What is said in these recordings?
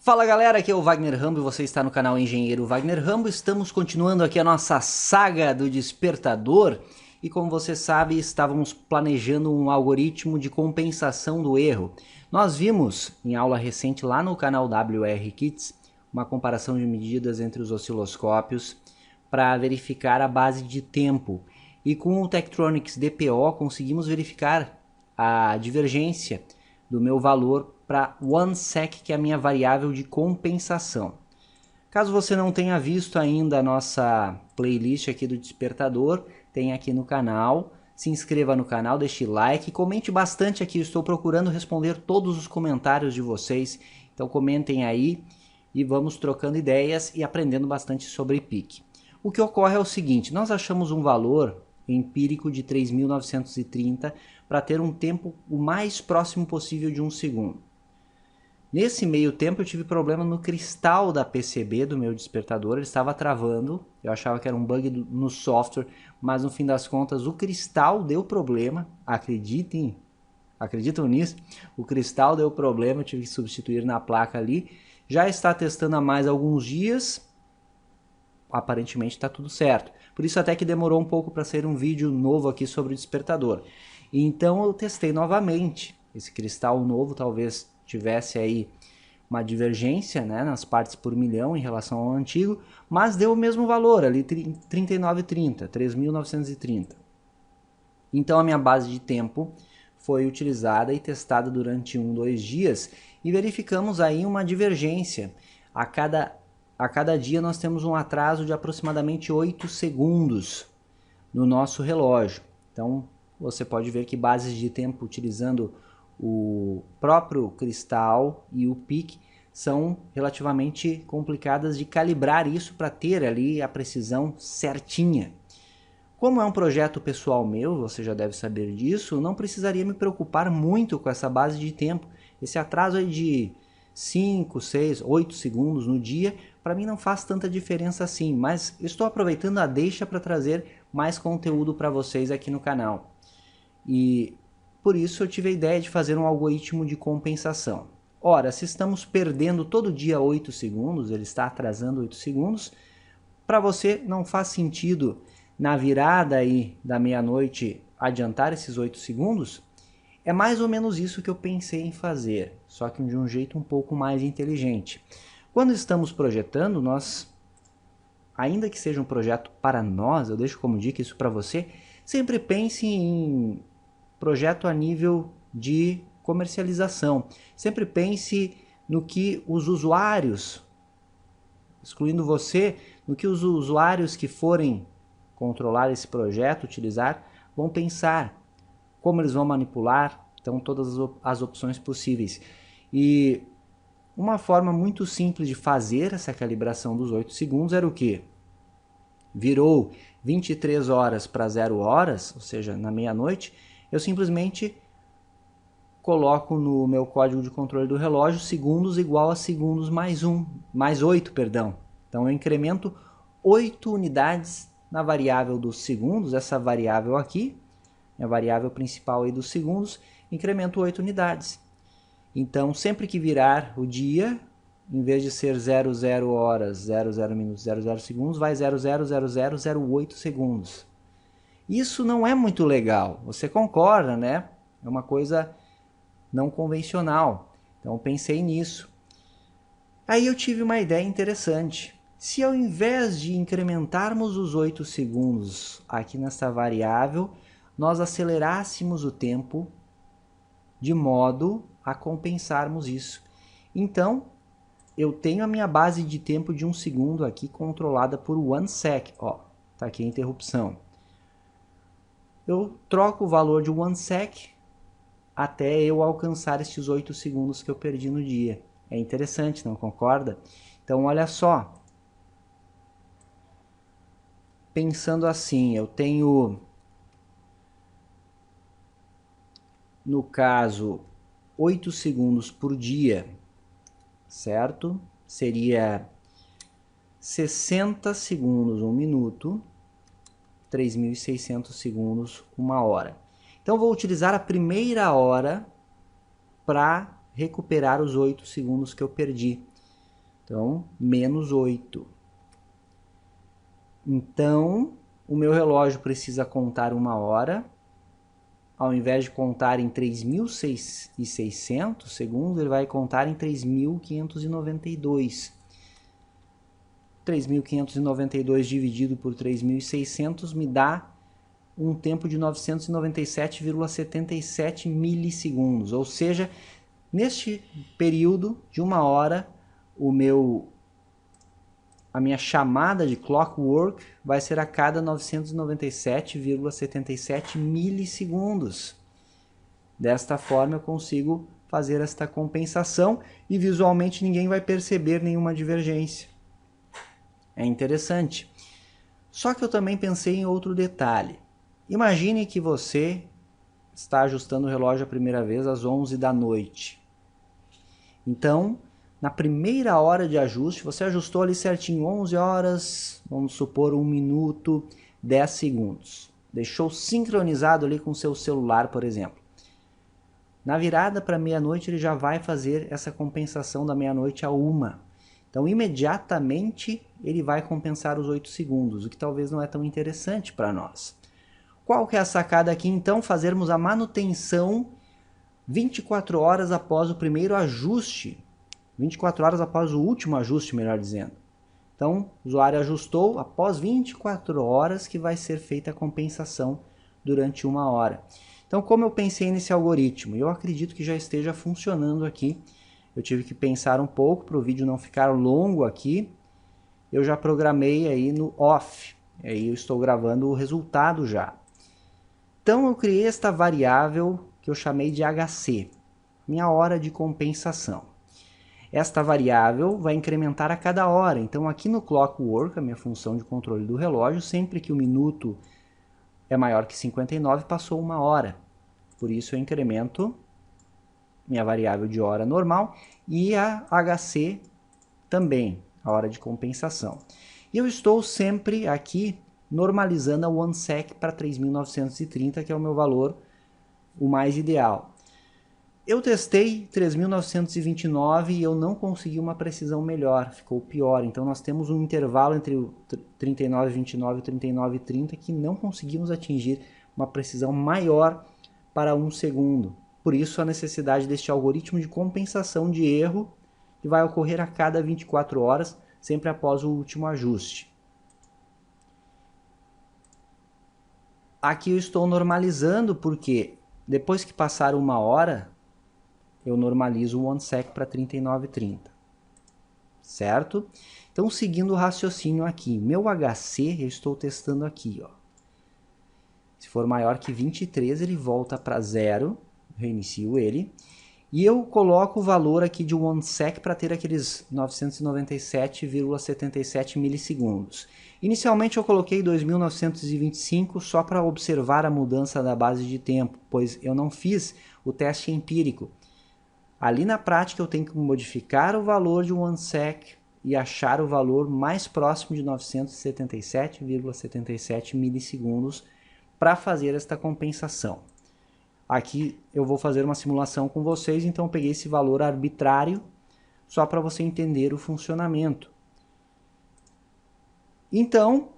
Fala galera, aqui é o Wagner Rambo e você está no canal Engenheiro Wagner Rambo. Estamos continuando aqui a nossa saga do despertador e como você sabe, estávamos planejando um algoritmo de compensação do erro. Nós vimos em aula recente lá no canal WR Kits uma comparação de medidas entre os osciloscópios para verificar a base de tempo. E com o Tektronix DPO conseguimos verificar a divergência do meu valor para OneSec, que é a minha variável de compensação. Caso você não tenha visto ainda a nossa playlist aqui do despertador, tem aqui no canal. Se inscreva no canal, deixe like, comente bastante aqui. Eu estou procurando responder todos os comentários de vocês. Então comentem aí e vamos trocando ideias e aprendendo bastante sobre PIC. O que ocorre é o seguinte, nós achamos um valor empírico de 3.930 para ter um tempo o mais próximo possível de 1 segundo. Nesse meio tempo eu tive problema no cristal da PCB do meu despertador, ele estava travando, eu achava que era um bug no software, mas no fim das contas o cristal deu problema, acreditam nisso? O cristal deu problema, eu tive que substituir na placa ali, já está testando há mais alguns dias, aparentemente está tudo certo. Por isso até que demorou um pouco para sair um vídeo novo aqui sobre o despertador. Então eu testei novamente, esse cristal novo talvez tivesse aí uma divergência, né, nas partes por milhão em relação ao antigo, mas deu o mesmo valor ali, 39,30, 3.930. Então a minha base de tempo foi utilizada e testada durante 2 dias e verificamos aí uma divergência. A cada dia nós temos um atraso de aproximadamente 8 segundos no nosso relógio. Então você pode ver que bases de tempo utilizando o próprio cristal e o PIC são relativamente complicadas de calibrar isso para ter ali a precisão certinha. Como é um projeto pessoal meu, você já deve saber disso, não precisaria me preocupar muito com essa base de tempo. Esse atraso aí de 5, 6, 8 segundos no dia, para mim não faz tanta diferença assim, mas estou aproveitando a deixa para trazer mais conteúdo para vocês aqui no canal. E por isso eu tive a ideia de fazer um algoritmo de compensação. Ora, se estamos perdendo todo dia 8 segundos, ele está atrasando 8 segundos, para você não faz sentido na virada aí da meia-noite adiantar esses 8 segundos? É mais ou menos isso que eu pensei em fazer, só que de um jeito um pouco mais inteligente. Quando estamos projetando, nós, ainda que seja um projeto para nós, eu deixo como dica isso para você, sempre pense em projeto a nível de comercialização. Sempre pense no que os usuários, excluindo você, no que os usuários que forem controlar esse projeto, utilizar, vão pensar, como eles vão manipular, então todas as opções possíveis. E uma forma muito simples de fazer essa calibração dos 8 segundos era o quê? Virou 23 horas para 0 horas, ou seja, na meia-noite, eu simplesmente coloco no meu código de controle do relógio segundos igual a segundos mais 8, perdão. Então eu incremento 8 unidades na variável dos segundos, essa variável aqui, a variável principal aí dos segundos, incremento 8 unidades. Então sempre que virar o dia, em vez de ser 00 horas, 00 minutos, 00 segundos, vai 000008 segundos. Isso não é muito legal, você concorda, né? É uma coisa não convencional. Então pensei nisso. Aí eu tive uma ideia interessante. Se ao invés de incrementarmos os 8 segundos aqui nessa variável, nós acelerássemos o tempo de modo a compensarmos isso. Então, eu tenho a minha base de tempo de 1 segundo aqui controlada por OneSec. Ó, tá aqui a interrupção. Eu troco o valor de OneSec até eu alcançar estes 8 segundos que eu perdi no dia. É interessante, não concorda? Então, olha só. Pensando assim, eu tenho, no caso, 8 segundos por dia, certo? Seria 60 segundos, 1 minuto, 3.600 segundos, 1 hora. Então vou utilizar a primeira hora para recuperar os 8 segundos que eu perdi. Então, menos 8. Então, o meu relógio precisa contar 1 hora. Ao invés de contar em 3.600 segundos, ele vai contar em 3.592. 3.592 dividido por 3.600 me dá um tempo de 997,77 milissegundos. Ou seja, neste período de 1 hora, a minha chamada de clockwork vai ser a cada 997,77 milissegundos. Desta forma eu consigo fazer esta compensação e visualmente ninguém vai perceber nenhuma divergência. É interessante. Só que eu também pensei em outro detalhe. Imagine que você está ajustando o relógio a primeira vez às 11 da noite. Então, na primeira hora de ajuste, você ajustou ali certinho 11 horas, vamos supor 1 minuto, 10 segundos. Deixou sincronizado ali com o seu celular, por exemplo. Na virada para meia-noite, ele já vai fazer essa compensação da meia-noite a 1. Então, imediatamente, ele vai compensar os 8 segundos, o que talvez não é tão interessante para nós. Qual que é a sacada aqui, então? Fazermos a manutenção 24 horas após o primeiro ajuste. 24 horas após o último ajuste, melhor dizendo. Então, o usuário ajustou após 24 horas que vai ser feita a compensação durante 1 hora. Então, como eu pensei nesse algoritmo? Eu acredito que já esteja funcionando aqui. Eu tive que pensar um pouco para o vídeo não ficar longo aqui. Eu já programei aí no off. Aí eu estou gravando o resultado já. Então, eu criei esta variável que eu chamei de HC, minha hora de compensação. Esta variável vai incrementar a cada hora. Então, aqui no clockwork, a minha função de controle do relógio, sempre que o minuto é maior que 59, passou 1 hora. Por isso, eu incremento minha variável de hora normal e a HC também, a hora de compensação. E eu estou sempre aqui normalizando a OneSec para 3.930, que é o meu valor, o mais ideal. Eu testei 3.929 e eu não consegui uma precisão melhor, ficou pior. Então nós temos um intervalo entre o 39,29 e o 39,30 que não conseguimos atingir uma precisão maior para 1 segundo. Por isso a necessidade deste algoritmo de compensação de erro que vai ocorrer a cada 24 horas, sempre após o último ajuste. Aqui eu estou normalizando porque depois que passar 1 hora, eu normalizo o OneSec para 39,30, certo? Então, seguindo o raciocínio aqui, meu HC eu estou testando aqui, ó. Se for maior que 23, ele volta para 0, reinicio ele, e eu coloco o valor aqui de OneSec para ter aqueles 997,77 milissegundos. Inicialmente eu coloquei 2.925 só para observar a mudança da base de tempo, pois eu não fiz o teste empírico. Ali na prática eu tenho que modificar o valor de OneSec e achar o valor mais próximo de 977,77 milissegundos para fazer esta compensação. Aqui eu vou fazer uma simulação com vocês, então eu peguei esse valor arbitrário só para você entender o funcionamento. Então,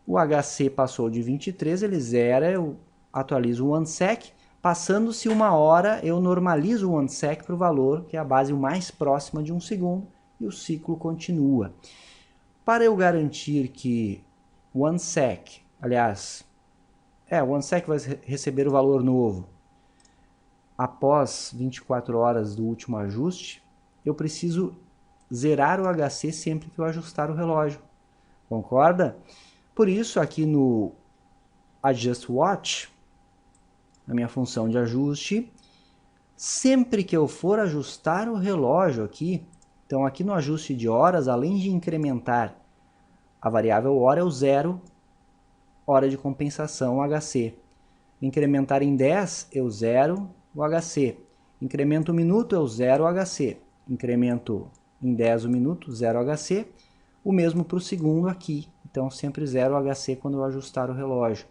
o HC passou de 23, ele zera, eu atualizo o OneSec. Passando-se 1 hora, eu normalizo o OneSec para o valor, que é a base mais próxima de 1 segundo, e o ciclo continua. Para eu garantir que o OneSec, aliás, o OneSec vai receber o valor novo após 24 horas do último ajuste, eu preciso zerar o HC sempre que eu ajustar o relógio. Concorda? Por isso, aqui no Adjust Watch, a minha função de ajuste, sempre que eu for ajustar o relógio aqui, então aqui no ajuste de horas, além de incrementar a variável hora, eu zero hora de compensação, HC. Incrementar em 10, eu zero o HC. Incremento o minuto, eu zero o HC. Incremento em 10 o minuto, zero HC. O mesmo para o segundo aqui. Então, sempre zero HC quando eu ajustar o relógio.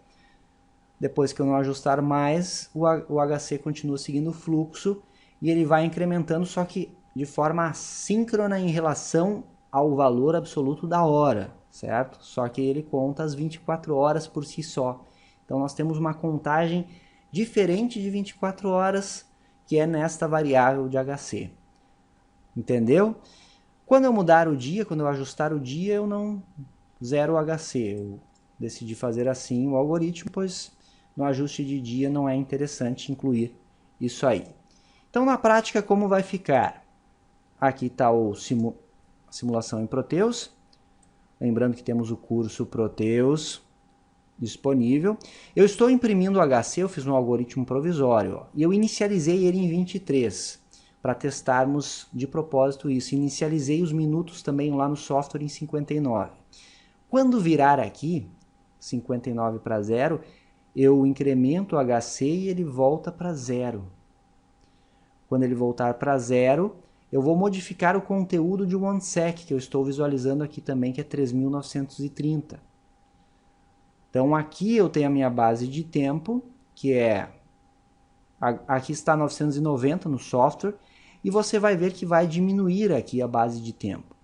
Depois que eu não ajustar mais, o HC continua seguindo o fluxo e ele vai incrementando, só que de forma assíncrona em relação ao valor absoluto da hora, certo? Só que ele conta as 24 horas por si só. Então nós temos uma contagem diferente de 24 horas, que é nesta variável de HC. Entendeu? Quando eu mudar o dia, quando eu ajustar o dia, eu não zero o HC. Eu decidi fazer assim o algoritmo, pois no ajuste de dia não é interessante incluir isso aí. Então, na prática, como vai ficar? Aqui está a simulação em Proteus. Lembrando que temos o curso Proteus disponível. Eu estou imprimindo o HC, eu fiz um algoritmo provisório, ó, e eu inicializei ele em 23, para testarmos de propósito isso. Inicializei os minutos também lá no software em 59. Quando virar aqui, 59 para 0, eu incremento o HC e ele volta para 0. Quando ele voltar para 0, eu vou modificar o conteúdo de OneSec, que eu estou visualizando aqui também, que é 3.930. Então aqui eu tenho a minha base de tempo, que é... Aqui está 990 no software, e você vai ver que vai diminuir aqui a base de tempo,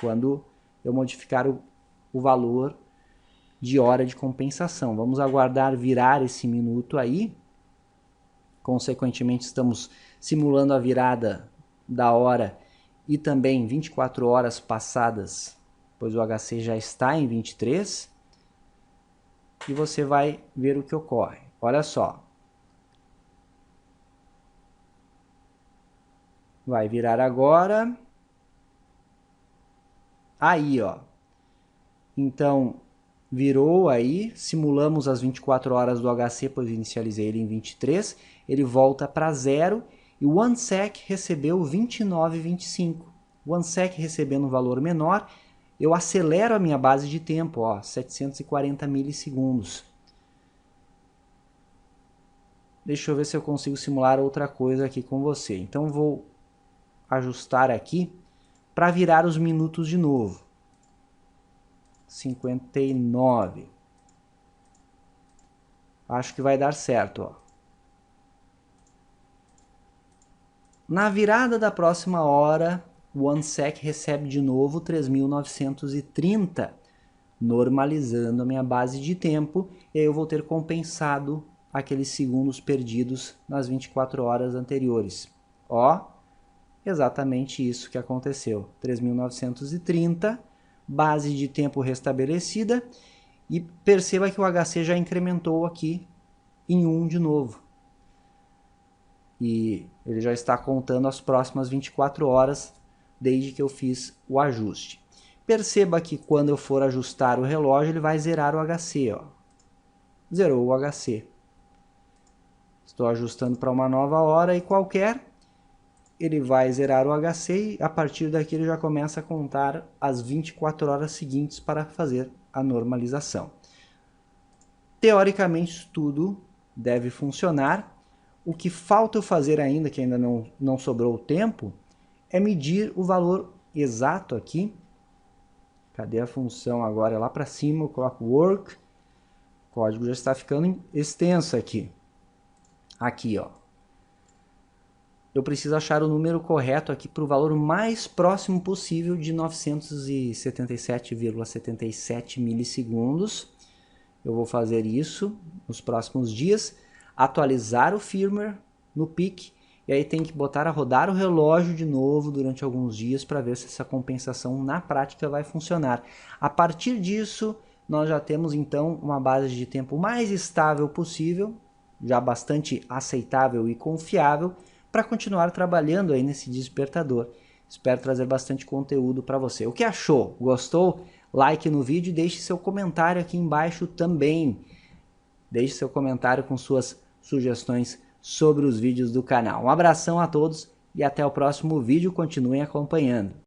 quando eu modificar o valor de hora de compensação. Vamos aguardar virar esse minuto aí. Consequentemente, estamos simulando a virada da hora e também 24 horas passadas, pois o HC já está em 23. E você vai ver o que ocorre. Olha só. Vai virar agora. Aí, ó. Então, virou aí. Simulamos as 24 horas do HC, pois inicializei ele em 23. Ele volta para 0. E o OneSec recebeu 29,25. O OneSec recebendo um valor menor, eu acelero a minha base de tempo, ó, 740 milissegundos. Deixa eu ver se eu consigo simular outra coisa aqui com você. Então vou ajustar aqui para virar os minutos de novo. 59. Acho que vai dar certo, ó. Na virada da próxima hora, o OneSec recebe de novo 3.930, normalizando a minha base de tempo, e aí eu vou ter compensado aqueles segundos perdidos nas 24 horas anteriores. Ó, exatamente isso que aconteceu. 3.930, base de tempo restabelecida, e perceba que o HC já incrementou aqui em 1 de novo. E ele já está contando as próximas 24 horas desde que eu fiz o ajuste. Perceba que quando eu for ajustar o relógio, ele vai zerar o HC. Ó. Zerou o HC. Estou ajustando para uma nova hora e qualquer. Ele vai zerar o HC e a partir daqui ele já começa a contar as 24 horas seguintes para fazer a normalização. Teoricamente, tudo deve funcionar. O que falta eu fazer ainda, que ainda não sobrou tempo, é medir o valor exato aqui. Cadê a função agora? É lá para cima, eu coloco work. O código já está ficando extenso aqui. Aqui, ó. Eu preciso achar o número correto aqui para o valor mais próximo possível de 977,77 milissegundos. Eu vou fazer isso nos próximos dias. Atualizar o firmware no PIC e aí tem que botar a rodar o relógio de novo durante alguns dias para ver se essa compensação na prática vai funcionar. A partir disso, nós já temos então uma base de tempo mais estável possível, já bastante aceitável e confiável, para continuar trabalhando aí nesse despertador. Espero trazer bastante conteúdo para você. O que achou? Gostou? Like no vídeo e deixe seu comentário aqui embaixo também. Deixe seu comentário com suas sugestões sobre os vídeos do canal. Um abração a todos e até o próximo vídeo. Continuem acompanhando.